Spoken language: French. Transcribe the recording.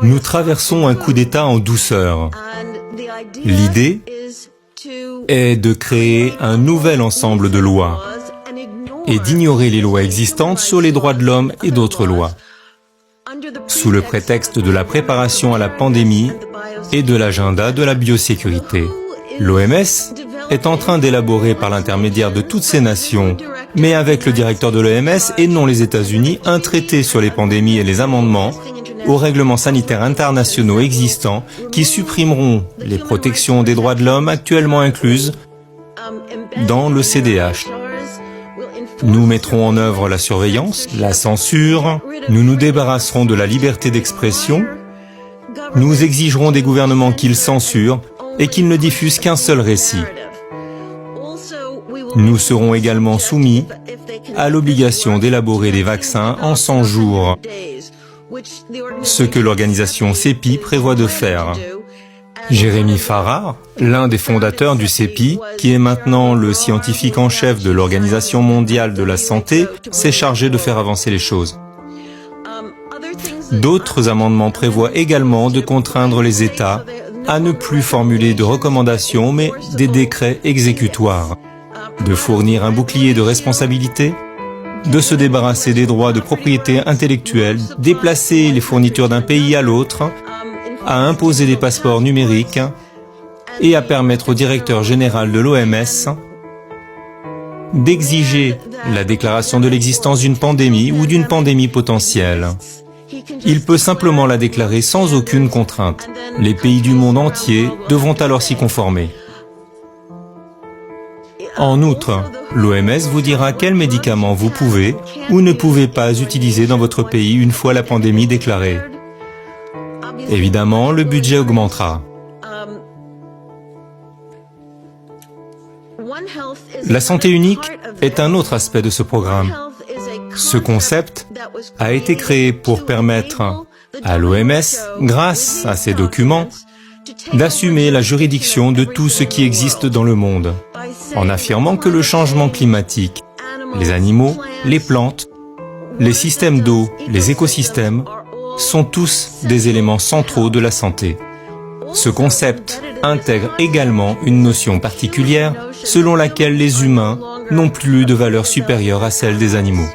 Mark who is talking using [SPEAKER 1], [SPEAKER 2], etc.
[SPEAKER 1] Nous traversons un coup d'État en douceur. L'idée est de créer un nouvel ensemble de lois et d'ignorer les lois existantes sur les droits de l'homme et d'autres lois, sous le prétexte de la préparation à la pandémie et de l'agenda de la biosécurité. L'OMS est en train d'élaborer par l'intermédiaire de toutes ces nations, mais avec le directeur de l'OMS et non les États-Unis, un traité sur les pandémies et les amendements aux règlements sanitaires internationaux existants qui supprimeront les protections des droits de l'homme actuellement incluses dans le CDH. Nous mettrons en œuvre la surveillance, la censure, nous nous débarrasserons de la liberté d'expression, nous exigerons des gouvernements qu'ils censurent et qu'ils ne diffusent qu'un seul récit. Nous serons également soumis à l'obligation d'élaborer des vaccins en 100 jours, ce que l'organisation CEPI prévoit de faire. Jérémy Farrar, l'un des fondateurs du CEPI, qui est maintenant le scientifique en chef de l'Organisation mondiale de la santé, s'est chargé de faire avancer les choses. D'autres amendements prévoient également de contraindre les États à ne plus formuler de recommandations, mais des décrets exécutoires, de fournir un bouclier de responsabilité, de se débarrasser des droits de propriété intellectuelle, déplacer les fournitures d'un pays à l'autre, à imposer des passeports numériques et à permettre au directeur général de l'OMS d'exiger la déclaration de l'existence d'une pandémie ou d'une pandémie potentielle. Il peut simplement la déclarer sans aucune contrainte. Les pays du monde entier devront alors s'y conformer. En outre, l'OMS vous dira quels médicaments vous pouvez ou ne pouvez pas utiliser dans votre pays une fois la pandémie déclarée. Évidemment, le budget augmentera. La santé unique est un autre aspect de ce programme. Ce concept a été créé pour permettre à l'OMS, grâce à ces documents, d'assumer la juridiction de tout ce qui existe dans le monde, en affirmant que le changement climatique, les animaux, les plantes, les systèmes d'eau, les écosystèmes, sont tous des éléments centraux de la santé. Ce concept intègre également une notion particulière selon laquelle les humains n'ont plus de valeur supérieure à celle des animaux.